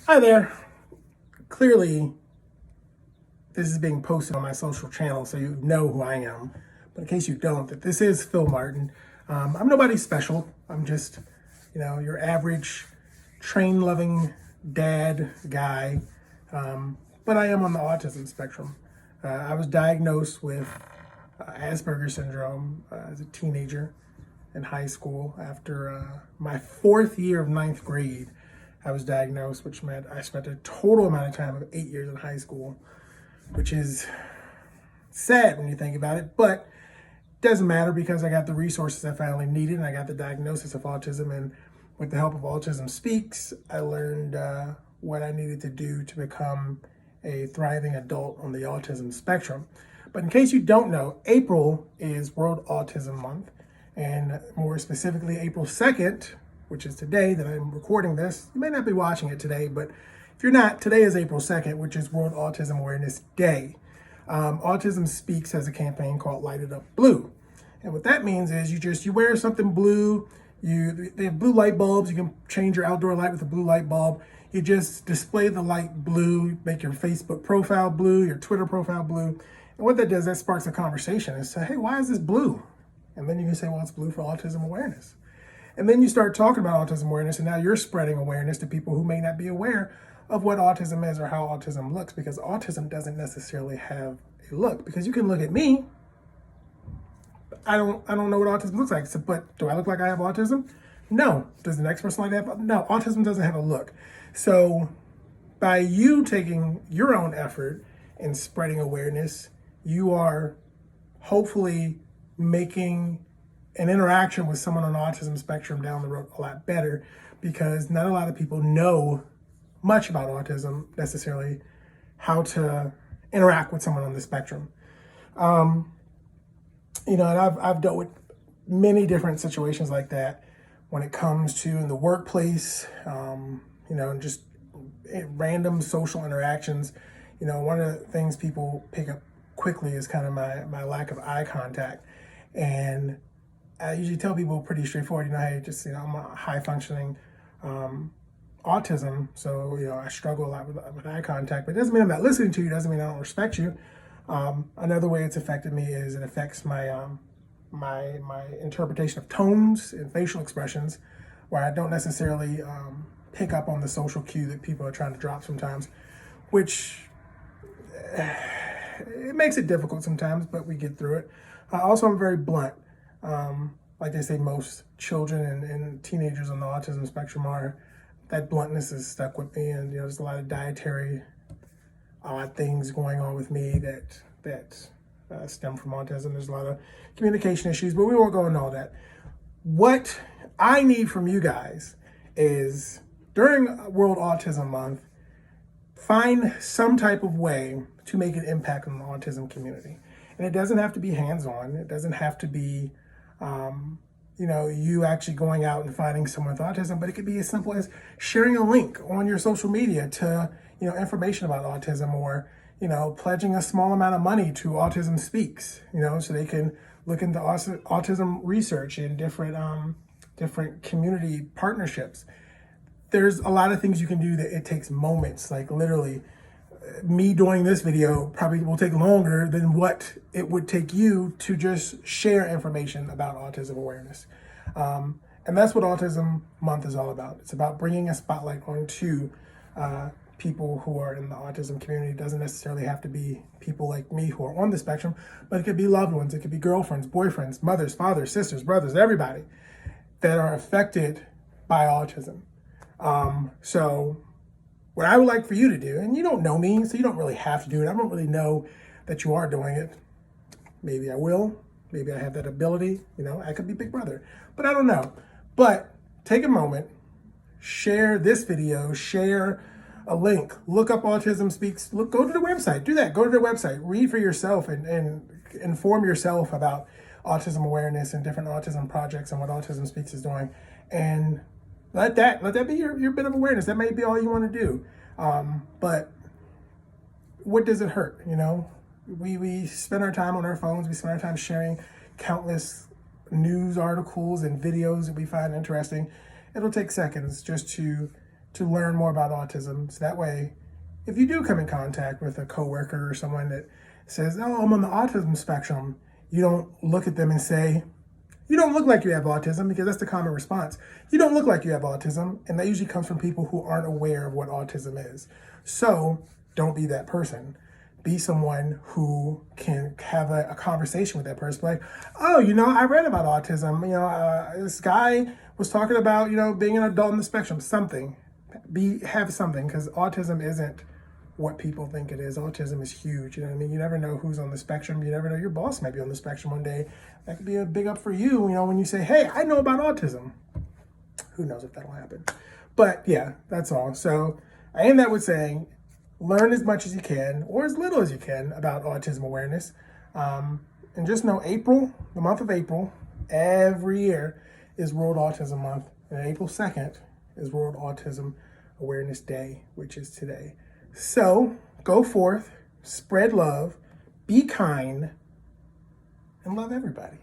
Hi there. Clearly, this is being posted on my social channel, so you know who I am. But in case you don't, that this is Phil Martin. I'm nobody special. I'm just, your average train-loving dad guy. But I am on the autism spectrum. I was diagnosed with Asperger's syndrome as a teenager in high school. After my fourth year of ninth grade, I was diagnosed, which meant I spent a total amount of time of 8 years in high school, which is sad when you think about it, but it doesn't matter because I got the resources I finally needed and I got the diagnosis of autism. And with the help of Autism Speaks, I learned what I needed to do to become a thriving adult on the autism spectrum. But in case you don't know, April is World Autism Month, and more specifically, April 2nd, which is today that I'm recording this. You may not be watching it today, but if you're not, today is April 2nd, which is World Autism Awareness Day. Autism Speaks has a campaign called Light It Up Blue. And what that means is you wear something blue, they have blue light bulbs, you can change your outdoor light with a blue light bulb. You just display the light blue, make your Facebook profile blue, your Twitter profile blue. And what that does, that sparks a conversation and say, hey, why is this blue? And then you can say, well, it's blue for autism awareness. And then you start talking about autism awareness, and now you're spreading awareness to people who may not be aware of what autism is or how autism looks, because autism doesn't necessarily have a look. Because you can look at me, I don't know what autism looks like. So, but do I look like I have autism? No. Does the next person like that? No, autism doesn't have a look. So by you taking your own effort and spreading awareness, you are hopefully making an interaction with someone on the autism spectrum down the road a lot better, because not a lot of people know much about autism necessarily, how to interact with someone on the spectrum. And I've dealt with many different situations like that when it comes to in the workplace, just random social interactions. One of the things people pick up quickly is kind of my lack of eye contact. And I usually tell people pretty straightforward, hey, I'm a high functioning autism. So, I struggle a lot with eye contact, but it doesn't mean I'm not listening to you. It doesn't mean I don't respect you. Another way it's affected me is it affects my my interpretation of tones and facial expressions, where I don't necessarily pick up on the social cue that people are trying to drop sometimes, which it makes it difficult sometimes, but we get through it. Also, I'm very blunt. Like they say, most children and teenagers on the autism spectrum are. That bluntness is stuck with me, and there's a lot of dietary odd things going on with me that stem from autism. There's a lot of communication issues, but we won't go into all that. What I need from you guys is, during World Autism Month, find some type of way to make an impact on the autism community. And it doesn't have to be hands-on. It doesn't have to be, you actually going out and finding someone with autism, but it could be as simple as sharing a link on your social media to, information about autism, or, pledging a small amount of money to Autism Speaks, so they can look into autism research and different community partnerships. There's a lot of things you can do that it takes moments, like literally me doing this video probably will take longer than what it would take you to just share information about autism awareness. And that's what Autism Month is all about. It's about bringing a spotlight onto people who are in the autism community. It doesn't necessarily have to be people like me who are on the spectrum, but it could be loved ones. It could be girlfriends, boyfriends, mothers, fathers, sisters, brothers, everybody that are affected by autism. So what I would like for you to do, and you don't know me, so you don't really have to do it. I don't really know that you are doing it. Maybe I will. Maybe I have that ability. I could be Big Brother, but I don't know. But take a moment, share this video, share a link, look up Autism Speaks, go to the website, do that, go to the website, read for yourself and inform yourself about autism awareness and different autism projects and what Autism Speaks is doing. And let that be your bit of awareness. That may be all you want to do. But what does it hurt? We spend our time on our phones. We spend our time sharing countless news articles and videos that we find interesting. It'll take seconds just to to learn more about autism. So that way, if you do come in contact with a coworker or someone that says, oh, I'm on the autism spectrum, you don't look at them and say, you don't look like you have autism, because that's the common response. You don't look like you have autism, and that usually comes from people who aren't aware of what autism is. So don't be that person. Be someone who can have a conversation with that person. Like, oh, I read about autism. This guy was talking about, being an adult on the spectrum, something. Have something, because autism isn't what people think it is. Autism is huge. You know what I mean? You never know who's on the spectrum. You never know, your boss might be on the spectrum one day. That could be a big up for you, when you say, hey, I know about autism. Who knows if that'll happen. But yeah, that's all. So I end that with saying, learn as much as you can, or as little as you can, about autism awareness. And just know April, the month of April, every year is World Autism Month. And April 2nd is World Autism Awareness Day, which is today. So go forth, spread love, be kind, and love everybody.